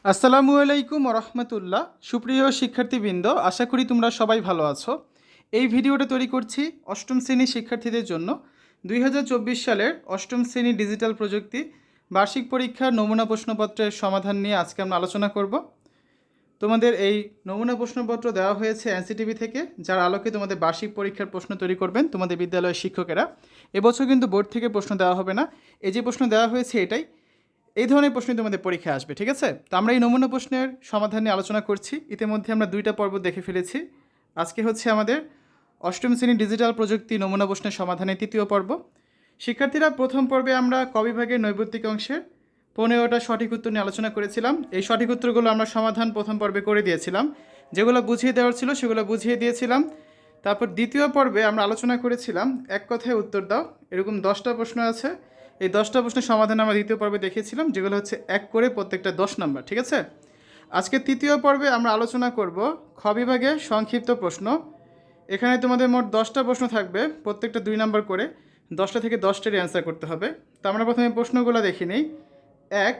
আসসালামু আলাইকুম রহমতুল্লাহ। সুপ্রিয় শিক্ষার্থীবৃন্দ, আশা করি তোমরা সবাই ভালো আছো। এই ভিডিওটা তৈরি করছি অষ্টম শ্রেণীর শিক্ষার্থীদের জন্য। 2024 সালের অষ্টম শ্রেণী ডিজিটাল প্রযুক্তি বার্ষিক পরীক্ষার নমুনা প্রশ্নপত্রের সমাধান নিয়ে আজকে আমরা আলোচনা করব। তোমাদের এই নমুনা প্রশ্নপত্র দেওয়া হয়েছে এনসিটিভি থেকে, যার আলোকে তোমাদের বার্ষিক পরীক্ষার প্রশ্ন তৈরি করবেন তোমাদের বিদ্যালয়ের শিক্ষকেরা। এবছর কিন্তু বোর্ড থেকে প্রশ্ন দেওয়া হবে না, এই যে প্রশ্ন দেওয়া হয়েছে এটাই, এই ধরনের প্রশ্নই তোমাদের পরীক্ষায় আসবে, ঠিক আছে? তো আমরা এই নমুনা প্রশ্নের সমাধান নিয়ে আলোচনা করছি। ইতিমধ্যে আমরা 2টা পর্ব দেখে ফেলেছি। আজকে হচ্ছে আমাদের অষ্টম শ্রেণী ডিজিটাল প্রযুক্তি নমুনা প্রশ্নের সমাধানের 3য় পর্ব। শিক্ষার্থীরা, প্রথম পর্বে আমরা ক বিভাগের নৈর্ব্যক্তিক অংশের 15টা সঠিক উত্তর নিয়ে আলোচনা করেছিলাম। এই সঠিক উত্তরগুলো আমরা সমাধান প্রথম পর্বে করে দিয়েছিলাম, যেগুলো বুঝিয়ে দেওয়ার ছিল সেগুলো বুঝিয়ে দিয়েছিলাম। তারপর দ্বিতীয় পর্বে আমরা আলোচনা করেছিলাম এক কথায় উত্তর দাও, এরকম 10টা প্রশ্ন আছে। এই 10টা প্রশ্নের সমাধান আমরা দ্বিতীয় পর্বে দেখিয়েছিলাম, যেগুলো হচ্ছে এক করে প্রত্যেকটা 10 নাম্বার, ঠিক আছে? আজকে তৃতীয় পর্বে আমরা আলোচনা করব খ বিভাগের সংক্ষিপ্ত প্রশ্ন। এখানে তোমাদের মোট 10টা প্রশ্ন থাকবে, প্রত্যেকটা 2 নাম্বার করে। 10টা থেকে 10টারই অ্যান্সার করতে হবে। তো আমরা প্রথমে প্রশ্নগুলো দেখে নিই। 1,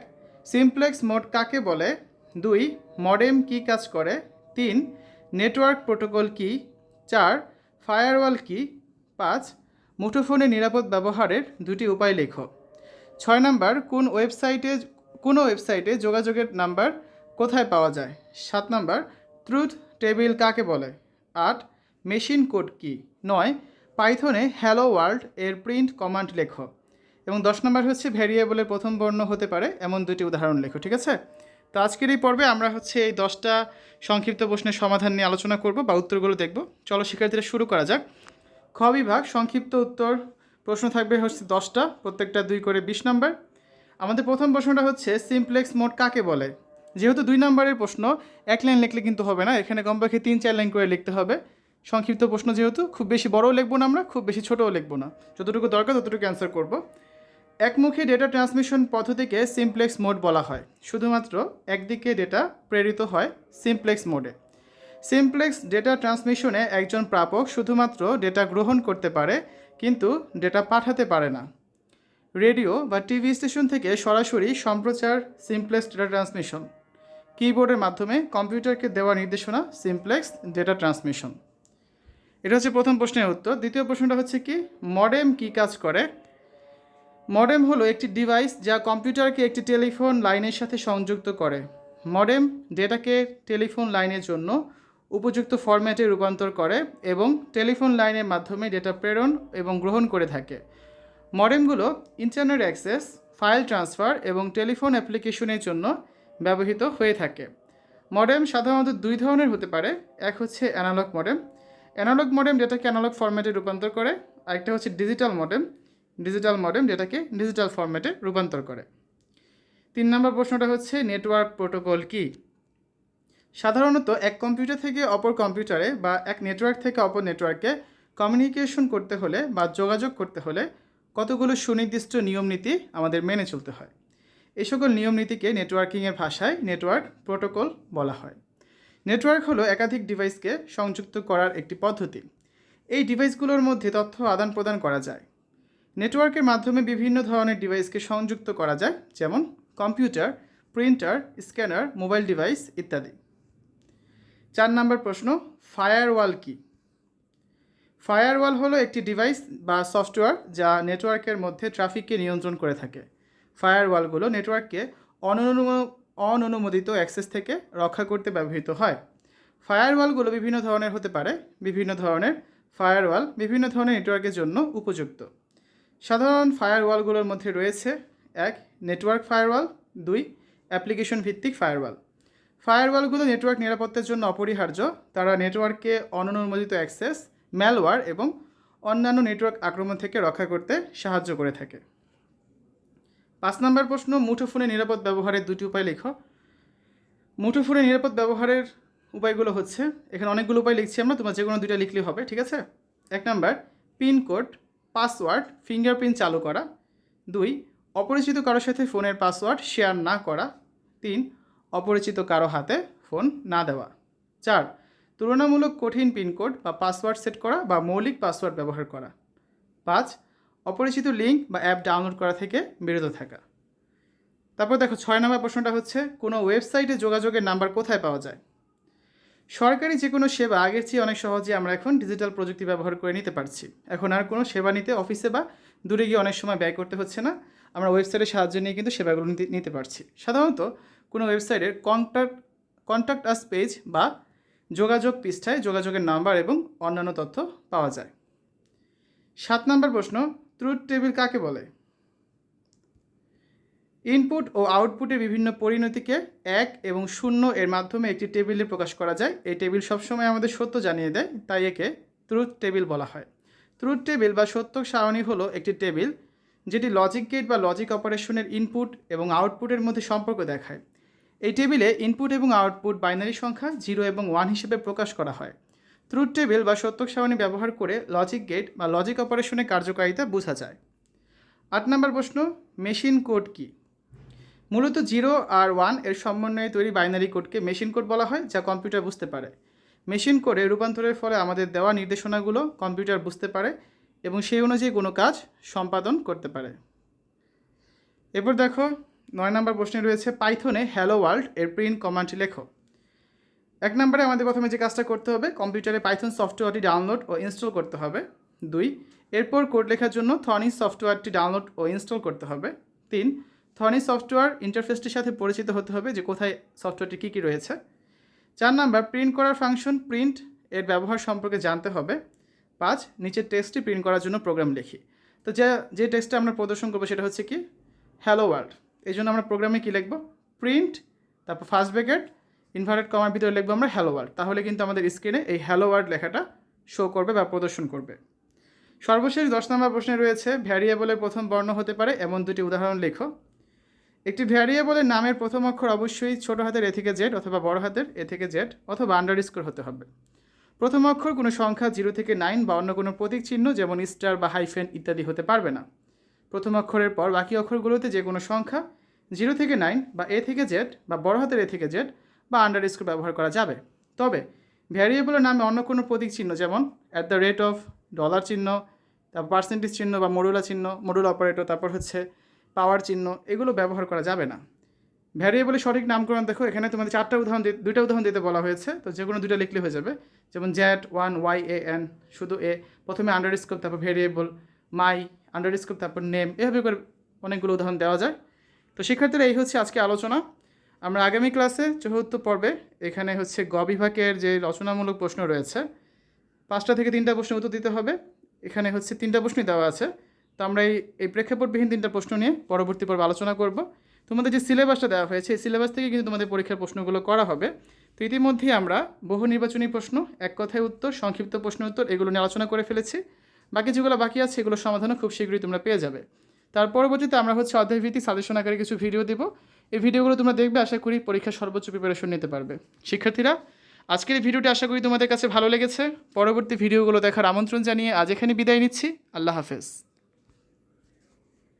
সিমপ্লেক্স মোড কাকে বলে? 2, মডেম কী কাজ করে? 3, নেটওয়ার্ক প্রোটোকল কী? 4, ফায়ারওয়াল কী? 5, মুঠোফোনে নিরাপদ ব্যবহারের 2টি উপায় লেখো। 6 নাম্বার, কোনো ওয়েবসাইটে যোগাযোগের নাম্বার কোথায় পাওয়া যায়? 7 নাম্বার, ট্রুথ টেবিল কাকে বলে? 8, মেশিন কোড কী? 9, পাইথনে হ্যালো ওয়ার্ল্ড এর প্রিন্ট কমান্ড লেখো। এবং 10 নম্বর হচ্ছে ভ্যারিয়েবলের প্রথম বর্ণ হতে পারে এমন 2টি উদাহরণ লেখো, ঠিক আছে? তো আজকের এই পর্বে আমরা হচ্ছে এই 10টা সংক্ষিপ্ত প্রশ্নের সমাধান নিয়ে আলোচনা করব বা উত্তরগুলো দেখব। চলো শিক্ষার্থীরা, শুরু করা যাক। খ বিভাগ সংক্ষিপ্ত উত্তর প্রশ্ন থাকবে হচ্ছে 10টা, প্রত্যেকটা 2 করে 20 নম্বর। আমাদের প্রথম প্রশ্নটা হচ্ছে সিমপ্লেক্স মোড কাকে বলে? যেহেতু 2 নম্বরের প্রশ্ন, 1 লাইন লিখলে কিন্তু হবে না, এখানে কমপক্ষে 3-4 লাইন করে লিখতে হবে। সংক্ষিপ্ত প্রশ্ন যেহেতু, খুব বেশি বড়ও লিখবো না আমরা, খুব বেশি ছোটও লিখবো না, যতটুকু দরকার ততটুকু অ্যান্সার করব। একমুখী ডেটা ট্রান্সমিশন পদ্ধতিকে সিমপ্লেক্স মোড বলা হয়। শুধুমাত্র একদিকে ডেটা প্রেরিত হয় সিমপ্লেক্স মোডে। সিমপ্লেক্স ডেটা ট্রান্সমিশনে একজন প্রাপক শুধুমাত্র ডেটা গ্রহণ করতে পারে, কিন্তু ডেটা পাঠাতে পারে না। রেডিও বা টিভি স্টেশন থেকে সরাসরি সম্প্রচার সিমপ্লেক্স ডেটা ট্রান্সমিশন। কিবোর্ডের মাধ্যমে কম্পিউটারকে দেওয়া নির্দেশনা সিমপ্লেক্স ডেটা ট্রান্সমিশন। এটা হচ্ছে প্রথম প্রশ্নের উত্তর। দ্বিতীয় প্রশ্নটা হচ্ছে কি, মডেম কী কাজ করে? মডেম হলো একটি ডিভাইস যা কম্পিউটারকে একটি টেলিফোন লাইনের সাথে সংযুক্ত করে। মডেম ডেটাকে টেলিফোন লাইনের জন্য উপযুক্ত ফরম্যাটে রূপান্তর করে এবং টেলিফোন লাইনের মাধ্যমে ডেটা প্রেরণ এবং গ্রহণ করে থাকে। মডেমগুলো ইন্টারনেট অ্যাক্সেস, ফাইল ট্রান্সফার এবং টেলিফোন অ্যাপ্লিকেশনের জন্য ব্যবহৃত হয়ে থাকে। মডেম সাধারণত 2 ধরনের হতে পারে। এক হচ্ছে অ্যানালগ মডেম। অ্যানালগ মডেম ডেটাকে অ্যানালগ ফরম্যাটে রূপান্তর করে। আরেকটা হচ্ছে ডিজিটাল মডেম। ডিজিটাল মডেম ডেটাকে ডিজিটাল ফরম্যাটে রূপান্তর করে। 3 নম্বর প্রশ্নটা হচ্ছে নেটওয়ার্ক প্রোটোকল কী? সাধারণত এক কম্পিউটার থেকে অপর কম্পিউটারে বা এক নেটওয়ার্ক থেকে অপর নেটওয়ার্কে কমিউনিকেশন করতে হলে বা যোগাযোগ করতে হলে কতগুলো সুনির্দিষ্ট নিয়মনীতি আমাদের মেনে চলতে হয়। এই সকল নিয়মনীতিকে নেটওয়ার্কিংয়ের ভাষায় নেটওয়ার্ক প্রোটোকল বলা হয়। নেটওয়ার্ক হলো একাধিক ডিভাইসকে সংযুক্ত করার একটি পদ্ধতি। এই ডিভাইসগুলোর মধ্যে তথ্য আদান প্রদান করা যায়। নেটওয়ার্কের মাধ্যমে বিভিন্ন ধরনের ডিভাইসকে সংযুক্ত করা যায়, যেমন computer, printer, scanner, mobile device ইত্যাদি। 4 নম্বর প্রশ্ন, ফায়ারওয়াল কী? ফায়ারওয়াল হলো একটি ডিভাইস বা সফটওয়্যার যা নেটওয়ার্কের মধ্যে ট্রাফিককে নিয়ন্ত্রণ করে থাকে। ফায়ারওয়ালগুলো নেটওয়ার্ককে অননুমোদিত অ্যাক্সেস থেকে রক্ষা করতে ব্যবহৃত হয়। ফায়ারওয়ালগুলো বিভিন্ন ধরনের হতে পারে। বিভিন্ন ধরনের ফায়ারওয়াল বিভিন্ন ধরনের নেটওয়ার্কের জন্য উপযুক্ত। সাধারণ ফায়ারওয়ালগুলোর মধ্যে রয়েছে 1, নেটওয়ার্ক ফায়ারওয়াল। 2, অ্যাপ্লিকেশন ভিত্তিক ফায়ারওয়াল। ফায়ারওয়ালগুলো নেটওয়ার্ক নিরাপত্তার জন্য অপরিহার্য। তারা নেটওয়ার্ককে অননুমোদিত অ্যাক্সেস, ম্যালওয়্যার এবং অন্যান্য নেটওয়ার্ক আক্রমণ থেকে রক্ষা করতে সাহায্য করে থাকে। 5 নম্বর প্রশ্ন, মুঠোফোনে নিরাপদ ব্যবহারের 2টি উপায় লেখো। মুঠোফোনে নিরাপদ ব্যবহারের উপায়গুলো হচ্ছে, এখানে অনেকগুলো উপায় লিখছি আমরা, তোমরা যে কোনো 2টা লিখলেই হবে, ঠিক আছে? 1 নাম্বার, পিনকোড, পাসওয়ার্ড, ফিঙ্গারপ্রিন্ট চালু করা। 2, অপরিচিত কারোর সাথে ফোনের পাসওয়ার্ড শেয়ার না করা। 3, অপরিচিত কারো হাতে ফোন না দেওয়া। 4, তুলনামূলক কঠিন পিনকোড বা পাসওয়ার্ড সেট করা বা মৌলিক পাসওয়ার্ড ব্যবহার করা। 5, অপরিচিত লিঙ্ক বা অ্যাপ ডাউনলোড করা থেকে বিরত থাকা। তারপর দেখো 6 নম্বর প্রশ্নটা হচ্ছে কোনো ওয়েবসাইটে যোগাযোগের নাম্বার কোথায় পাওয়া যায়। সরকারি যে কোনো সেবা আগের চেয়ে অনেক সহজে আমরা এখন ডিজিটাল প্রযুক্তি ব্যবহার করে নিতে পারছি। এখন আর কোনো সেবা নিতে অফিসে বা দূরে গিয়ে অনেক সময় ব্যয় করতে হচ্ছে না, আমরা ওয়েবসাইটের সাহায্য নিয়ে কিন্তু সেবাগুলো নিতে পারছি। সাধারণত কোনো ওয়েবসাইটের কন্ট্যাক্ট আস পেজ বা যোগাযোগ পৃষ্ঠায় যোগাযোগের নাম্বার এবং অন্যান্য তথ্য পাওয়া যায়। 7 নম্বর প্রশ্ন, ট্রুথ টেবিল কাকে বলে। ইনপুট ও আউটপুটের বিভিন্ন পরিণতিকে 1 এবং 0 এর মাধ্যমে একটি টেবিলে প্রকাশ করা যায়। এই টেবিল সবসময় আমাদের সত্য জানিয়ে দেয়, তাই একে ট্রুথ টেবিল বলা হয়। ট্রুথ টেবিল বা সত্য সারণী হলো একটি টেবিল যেটি লজিক গেট বা লজিক অপারেশনের ইনপুট এবং আউটপুটের মধ্যে সম্পর্ক দেখায়। এই টেবিলে ইনপুট এবং আউটপুট বাইনারি সংখ্যা 0 এবং 1 হিসেবে প্রকাশ করা হয়। ট্রুথ টেবিল বা সত্য সারণী ব্যবহার করে লজিক গেট বা লজিক অপারেশনের কার্যকারিতা বোঝা যায়। 8 নম্বর প্রশ্ন, মেশিন কোড কী। মূলত 0 আর 1 এর সমন্বয়ে তৈরি বাইনারি কোডকে মেশিন কোড বলা হয়, যা কম্পিউটার বুঝতে পারে। মেশিন কোডে রূপান্তরের ফলে আমাদের দেওয়া নির্দেশনাগুলো কম্পিউটার বুঝতে পারে এবং সেই অনুযায়ী কোনো কাজ সম্পাদন করতে পারে। এরপর দেখো 9 নম্বর প্রশ্নে রয়েছে পাইথনে হ্যালো ওয়ার্ল্ড এর প্রিন্ট কমান্ডটি লেখো। 1 নম্বরে আমাদের প্রথমে যে কাজটা করতে হবে, কম্পিউটারে পাইথন সফটওয়্যারটি ডাউনলোড ও ইনস্টল করতে হবে। 2, এরপর কোড লেখার জন্য থনিস সফটওয়্যারটি ডাউনলোড ও ইনস্টল করতে হবে। 3, থনিস সফটওয়্যার ইন্টারফেসটির সাথে পরিচিত হতে হবে যে কোথায় সফটওয়্যারটি কী কী রয়েছে। 4 নাম্বার, প্রিন্ট করার ফাংশন প্রিন্ট এর ব্যবহার সম্পর্কে জানতে হবে। 5, নিচের টেক্সটটি প্রিন্ট করার জন্য প্রোগ্রাম লিখি। তো যে টেক্সটটা আমরা প্রদর্শন করবো সেটা হচ্ছে কি হ্যালো ওয়ার্ল্ড। এই জন্য আমরা প্রোগ্রামে কী লিখবো, প্রিন্ট, তারপর ফার্স্ট ব্র্যাকেট ইনভার্টেড কমার ভিতরে লিখবো আমরা হ্যালো ওয়ার্ল্ড। তাহলে কিন্তু আমাদের স্ক্রিনে এই হ্যালো ওয়ার্ল্ড লেখাটা শো করবে বা প্রদর্শন করবে। সর্বশেষ 10 নম্বর প্রশ্নে রয়েছে ভ্যারিয়েবলের প্রথম বর্ণ হতে পারে এমন দুটি উদাহরণ লেখো। একটি ভ্যারিয়েবলের নামের প্রথম অক্ষর অবশ্যই ছোট হাতের এ থেকে জেড অথবা বড় হাতের এ থেকে জেড অথবা আন্ডারস্কোর হতে হবে। প্রথম অক্ষর কোনো সংখ্যা 0 থেকে 9 বা অন্য কোনো প্রতীক চিহ্ন যেমন স্টার বা হাইফেন ইত্যাদি হতে পারবে না। প্রথম অক্ষরের পর বাকি অক্ষরগুলোতে যে কোনো সংখ্যা 0 থেকে 9 বা এ থেকে জেড বা বড় হাতের এ থেকে জেড বা আন্ডারস্কোর ব্যবহার করা যাবে। তবে ভ্যারিয়েবলের নামে অন্য কোনো প্রতীক চিহ্ন যেমন @ ডলার চিহ্ন, তারপর পার্সেন্টেজ চিহ্ন বা মডুলা চিহ্ন, মডুল অপারেটর, তারপর হচ্ছে পাওয়ার চিহ্ন, এগুলো ব্যবহার করা যাবে না। ভ্যারিয়েবলের সঠিক নামকরণ দেখো, এখানে তোমাদের দুইটা উদাহরণ দিতে বলা হয়েছে, তো যে কোনো দুইটা লিখলে হয়ে যাবে। যেমন Z1YAN শুধু এ, প্রথমে আন্ডারস্কোর তারপর ভ্যারিয়েবল, মাই আন্ডারস্কোর তারপর নেম, এভাবে করে অনেকগুলো উদাহরণ দেওয়া যায়। তো শিক্ষার্থীরা এই হচ্ছে আজকে আলোচনা। আমরা আগামী ক্লাসে 4র্থ পর্বে এখানে হচ্ছে গ বিভাগের যে রচনামূলক প্রশ্ন রয়েছে 5টা থেকে 3টা প্রশ্ন উত্তর দিতে হবে। এখানে হচ্ছে 3টা প্রশ্নই দেওয়া আছে। তো আমরা এই প্রেক্ষাপটবিহীন 3টা প্রশ্ন নিয়ে পরবর্তী পর্বে আলোচনা করব। তোমাদের যে সিলেবাসটা দেওয়া হয়েছে এই সিলেবাস থেকে কিন্তু তোমাদের পরীক্ষার প্রশ্নগুলো করা হবে। তো ইতিমধ্যেই আমরা বহু নির্বাচনী প্রশ্ন, এক কথায় উত্তর, সংক্ষিপ্ত প্রশ্ন উত্তর এগুলো নিয়ে আলোচনা করে ফেলেছি। বাকি যেগুলো বাকি আছে এগুলোর সমাধানও খুব শীঘ্রই তোমরা পেয়ে যাবে। তার পরবর্তীতে আমরা হচ্ছে অধ্যায়ভিত্তিক সাজেশন আকারে কিছু ভিডিও দেবো। এই ভিডিওগুলো তোমরা দেখবে, আশা করি পরীক্ষার সর্বোচ্চ প্রিপারেশন নিতে পারবে। শিক্ষার্থীরা, আজকের এই ভিডিওটি আশা করি তোমাদের কাছে ভালো লেগেছে। পরবর্তী ভিডিওগুলো দেখার আমন্ত্রণ জানিয়ে আজ এখানে বিদায় নিচ্ছি। আল্লাহ হাফেজ।